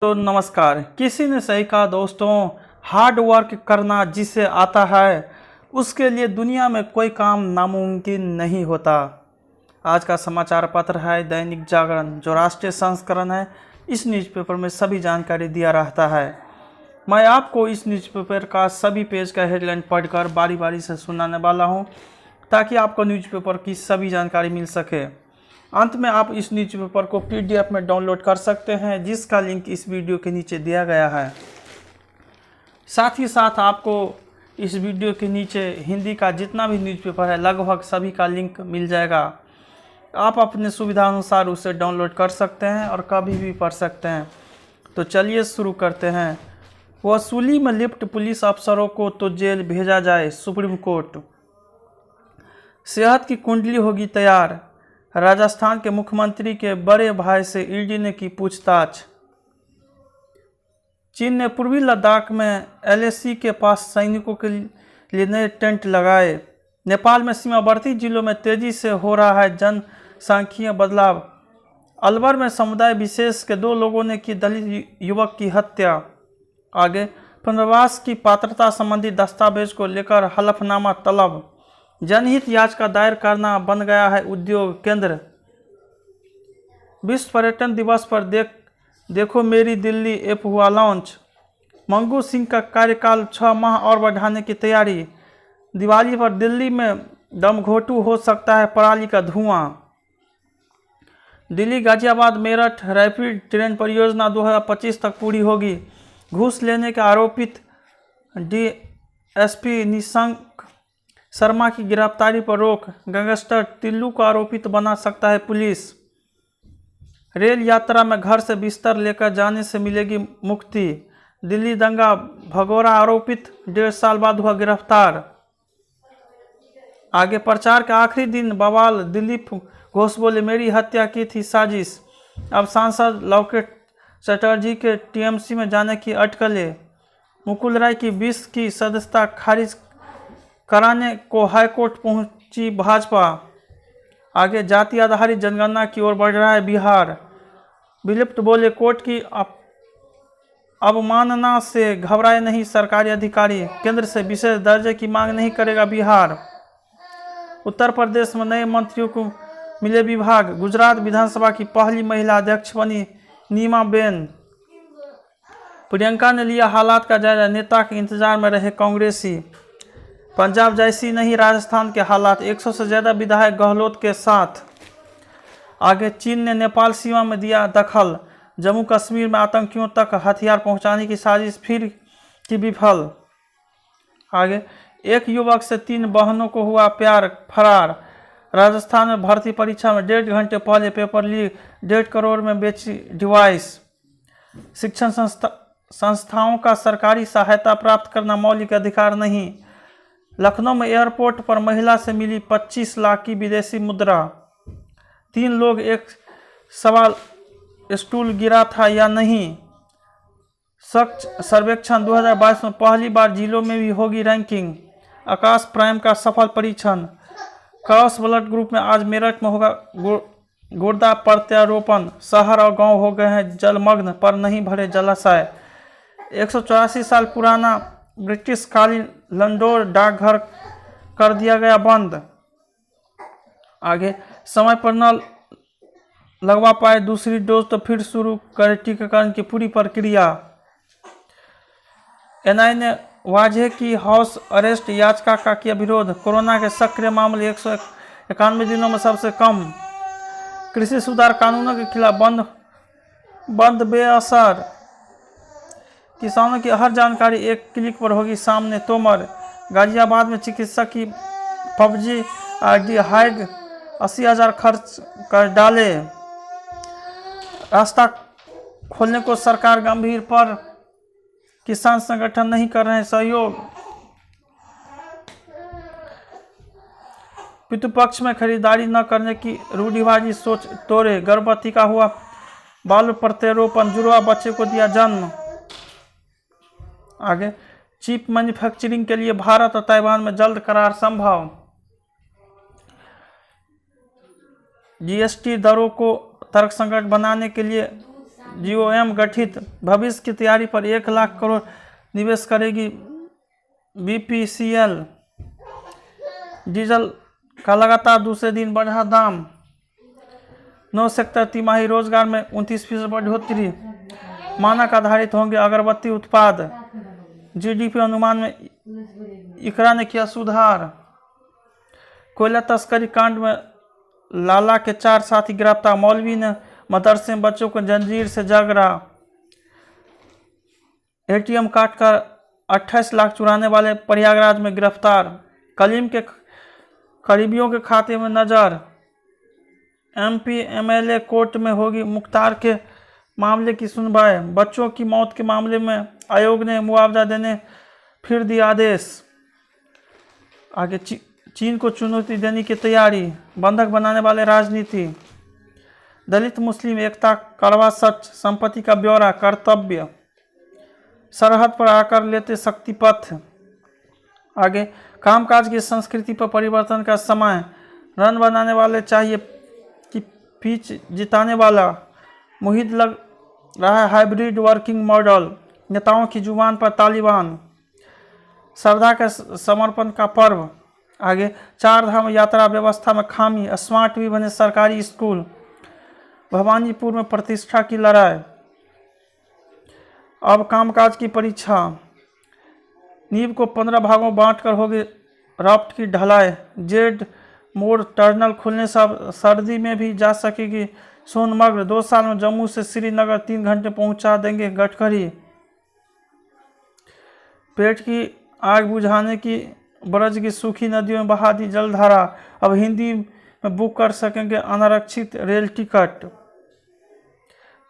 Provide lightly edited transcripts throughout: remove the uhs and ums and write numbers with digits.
तो नमस्कार। किसी ने सही कहा दोस्तों, हार्ड वर्क करना जिसे आता है उसके लिए दुनिया में कोई काम नामुमकिन नहीं होता। आज का समाचार पत्र है दैनिक जागरण, जो राष्ट्रीय संस्करण है। इस न्यूज़पेपर में सभी जानकारी दिया रहता है। मैं आपको इस न्यूज़पेपर का सभी पेज का हेडलाइन पढ़कर बारी बारी से सुनाने वाला हूं, ताकि आपको न्यूज़पेपर की सभी जानकारी मिल सके। अंत में आप इस न्यूज़पेपर को PDF में डाउनलोड कर सकते हैं, जिसका लिंक इस वीडियो के नीचे दिया गया है। साथ ही साथ आपको इस वीडियो के नीचे हिंदी का जितना भी न्यूज़पेपर है लगभग सभी का लिंक मिल जाएगा। आप अपने सुविधा अनुसार उसे डाउनलोड कर सकते हैं और कभी भी पढ़ सकते हैं। तो चलिए शुरू करते हैं। वसूली में लिप्त पुलिस अफसरों को तो जेल भेजा जाए, सुप्रीम कोर्ट। सेहत की कुंडली होगी तैयार। राजस्थान के मुख्यमंत्री के बड़े भाई से ईडी ने की पूछताछ। चीन ने पूर्वी लद्दाख में LAC के पास सैनिकों के लिए नए टेंट लगाए। नेपाल में सीमावर्ती जिलों में तेजी से हो रहा है जनसांख्यिकीय बदलाव। अलवर में समुदाय विशेष के 2 लोगों ने की दलित युवक की हत्या। आगे, पुनर्वास की पात्रता संबंधी दस्तावेज को लेकर हलफनामा तलब। जनहित याचिका दायर करना बन गया है उद्योग केंद्र। विश्व पर्यटन दिवस पर देखो मेरी दिल्ली ऐप हुआ लॉन्च। मंगू सिंह का कार्यकाल 6 माह और बढ़ाने की तैयारी। दिवाली पर दिल्ली में दमघोटू हो सकता है पराली का धुआं। दिल्ली गाजियाबाद मेरठ रैपिड ट्रेन परियोजना 2025 तक पूरी होगी। घूस लेने के आरोपित DSP निशंक शर्मा की गिरफ्तारी पर रोक। गैंगस्टर टिल्लू को आरोपित बना सकता है पुलिस। रेल यात्रा में घर से बिस्तर लेकर जाने से मिलेगी मुक्ति। दिल्ली दंगा भगोड़ा आरोपित 1.5 साल बाद हुआ गिरफ्तार। आगे, प्रचार के आखिरी दिन बवाल। दिलीप घोष बोले मेरी हत्या की थी साजिश। अब सांसद लॉकेट चटर्जी के TMC में जाने की अटकलें। मुकुल राय की 20 की सदस्यता खारिज कराने को हाईकोर्ट पहुंची भाजपा। आगे, जाति आधारित जनगणना की ओर बढ़ रहा है बिहार। विलिप्त बोले कोर्ट की अवमानना से घबराए नहीं सरकारी अधिकारी। केंद्र से विशेष दर्जे की मांग नहीं करेगा बिहार। उत्तर प्रदेश में नए मंत्रियों को मिले विभाग। गुजरात विधानसभा की पहली महिला अध्यक्ष बनी नीमाबेन। प्रियंका ने लिया हालात का जायजा, नेता के इंतजार में रहे कांग्रेसी। पंजाब जैसी नहीं राजस्थान के हालात, 100 से ज़्यादा विधायक गहलोत के साथ। आगे, चीन ने नेपाल सीमा में दिया दखल। जम्मू कश्मीर में आतंकियों तक हथियार पहुंचाने की साजिश फिर की विफल। आगे, एक युवक से 3 बहनों को हुआ प्यार, फरार। राजस्थान में भर्ती परीक्षा में 1.5 घंटे पहले पेपर लीक, 1.5 करोड़ में बेची डिवाइस। शिक्षण संस्थाओं का सरकारी सहायता प्राप्त करना मौलिक अधिकार नहीं। लखनऊ में एयरपोर्ट पर महिला से मिली 25 लाख की विदेशी मुद्रा। 3 लोग, एक सवाल स्टूल गिरा था या नहीं। सर्वेक्षण 2022 में पहली बार जिलों में भी होगी रैंकिंग। आकाश प्राइम का सफल परीक्षण। क्रॉस ब्लड ग्रुप में आज मेरठ में होगा गुर्दा प्रत्यारोपण। शहर और गांव हो गए हैं जलमग्न, पर नहीं भरे जलाशय। 184 साल पुराना ब्रिटिश कालीन लंडोर डाकघर कर दिया गया बंद। आगे, समय पर न लगवा पाए दूसरी डोज तो फिर शुरू करे टीकाकरण की पूरी प्रक्रिया। NIA ने वाजह की हाउस अरेस्ट याचिका का किया विरोध। कोरोना के सक्रिय मामले 191 दिनों में सबसे कम। कृषि सुधार कानूनों के खिलाफ बंद बेअसर। किसानों की हर जानकारी एक क्लिक पर होगी सामने, तोमर। गाजियाबाद में चिकित्सक की PUBG ID हैक, 80,000 खर्च कर डाले। रास्ता खोलने को सरकार गंभीर, पर किसान संगठन नहीं कर रहे हैं सहयोग। पितृपक्ष में खरीदारी न करने की रूढ़िवादी सोच तोड़े। गर्भवती का हुआ बाल प्रत्यारोपण, जुड़वा बच्चे को दिया जन्म। आगे, चिप मैन्युफैक्चरिंग के लिए भारत और ताइवान में जल्द करार संभव। GST दरों को तर्कसंगत बनाने के लिए GOM गठित, भविष्य की तैयारी पर 1 लाख करोड़ निवेश करेगी BPCL। डीजल का लगातार दूसरे दिन बढ़ा दाम। 9 सेक्टर तिमाही रोजगार में 29% बढ़ोतरी। मानक आधारित होंगे अगरबत्ती उत्पाद। GDP अनुमान में इकरा ने किया सुधार। कोयला तस्करी कांड में लाला के 4 साथी गिरफ्तार। मौलवी ने मदरसे में बच्चों को जंजीर से जगड़ा। ATM काट कर 28 लाख चुराने वाले प्रयागराज में गिरफ्तार। कलीम के करीबियों के खाते में नजर। MP MLA कोर्ट में होगी मुख्तार के मामले की सुनवाई। बच्चों की मौत के मामले में आयोग ने मुआवजा देने फिर दिया आदेश। आगे चीन को चुनौती देने की तैयारी। बंधक बनाने वाले राजनीति। दलित मुस्लिम एकता कड़वा सच। संपत्ति का ब्यौरा। कर्तव्य। सरहद पर आकर लेते शक्तिपथ। आगे कामकाज की संस्कृति पर परिवर्तन का समय। रन बनाने वाले चाहिए कि पिच जिताने वाला। मुहित लग रहा है हाइब्रिड वर्किंग मॉडल। नेताओं की जुबान पर तालिबान। श्रद्धा के समर्पण का पर्व। आगे 4 धाम यात्रा व्यवस्था में खामी। स्मार्ट भी बने सरकारी स्कूल। भवानीपुर में प्रतिष्ठा की लड़ाई। अब कामकाज की परीक्षा। नींव को 15 भागों बांटकर होगी राफ्ट की ढलाई। जेड मोड़ टर्नल खुलने से अब सर्दी में भी जा सकेगी सोनमर्ग। 2 साल में जम्मू से श्रीनगर 3 घंटे पहुंचा देंगे गडकरी। पेट की आग बुझाने की ब्रज की सूखी नदियों में बहा दी जलधारा। अब हिंदी में बुक कर सकेंगे अनारक्षित रेल टिकट।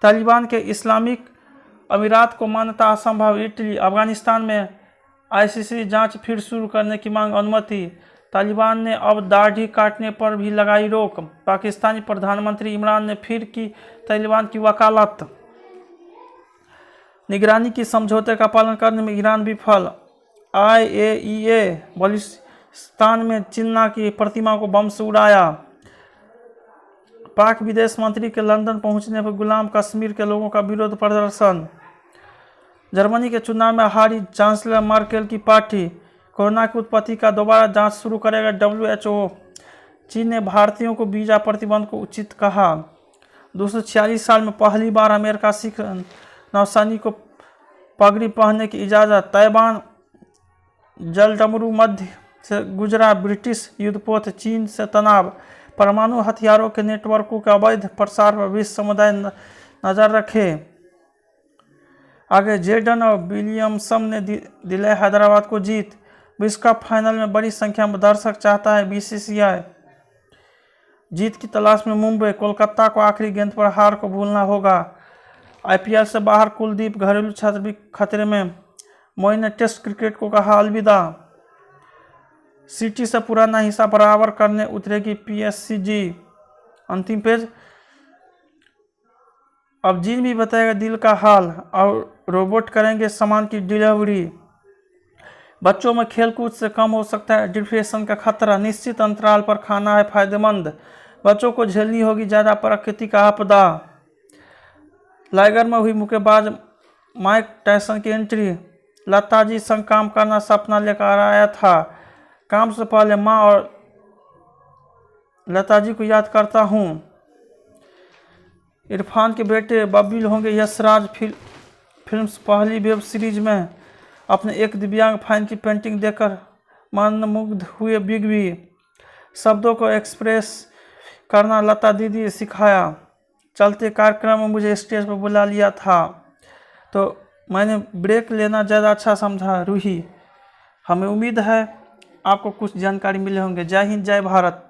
तालिबान के इस्लामिक अमीरात को मान्यता असंभव। इटली। अफगानिस्तान में ICC जांच फिर शुरू करने की मांग। अनुमति। तालिबान ने अब दाढ़ी काटने पर भी लगाई रोक। पाकिस्तानी प्रधानमंत्री इमरान ने फिर की तालिबान की वकालत। निगरानी की समझौते का पालन करने में ईरान विफल। IAEA बलूचिस्तान में जिन्ना की प्रतिमा को बम से उड़ाया। पाक विदेश मंत्री के लंदन पहुंचने पर गुलाम कश्मीर के लोगों का विरोध प्रदर्शन। जर्मनी के चुनाव में हारी चांसलर मर्केल की पार्टी। कोरोना की उत्पत्ति का दोबारा जांच शुरू करेगा WHO। चीन ने भारतीयों को वीजा प्रतिबंध को उचित कहा। 246 साल में पहली बार अमेरिका सिख नौसैनिक को पगड़ी पहनने की इजाज़त। तैवान जलडमरू मध्य से गुजरा ब्रिटिश युद्धपोत। चीन से तनाव। परमाणु हथियारों के नेटवर्कों के अवैध प्रसार पर विश्व समुदाय नजर रखे। आगे जेडन और विलियमसन ने दिलाई हैदराबाद को जीत। विश्व कप फाइनल में बड़ी संख्या में दर्शक चाहता है BCCI। जीत की तलाश में मुंबई। कोलकाता को आखिरी गेंद पर हार को भूलना होगा। IPL से बाहर कुलदीप। घरेलू छात्र भी खतरे में। मोइन ने टेस्ट क्रिकेट को कहा अलविदा। सिटी से पुराना हिस्सा बराबर करने उतरेगी PSG। अंतिम पेज। अब जीन भी बताएगा दिल का हाल और रोबोट करेंगे सामान की डिलीवरी। बच्चों में खेलकूद से कम हो सकता है डिप्रेशन का खतरा। निश्चित अंतराल पर खाना है फायदेमंद। बच्चों को झेलनी होगी ज़्यादा प्राकृतिक आपदा। लाइगर में हुई मुक्केबाज माइक टायसन की एंट्री। लता जी संग काम करना सपना लेकर आया था। काम से पहले माँ और लता जी को याद करता हूँ। इरफान के बेटे बब्बी होंगे यशराज। फिल्म्स पहली वेब सीरीज में अपने एक दिव्यांग फैन की पेंटिंग देखकर मंत्रमुग्ध हुए बिग बी। शब्दों को एक्सप्रेस करना लता दीदी सिखाया। चलते कार्यक्रम में मुझे स्टेज पर बुला लिया था तो मैंने ब्रेक लेना ज़्यादा अच्छा समझा। रूही। हमें उम्मीद है आपको कुछ जानकारी मिले होंगे। जय हिंद, जय भारत।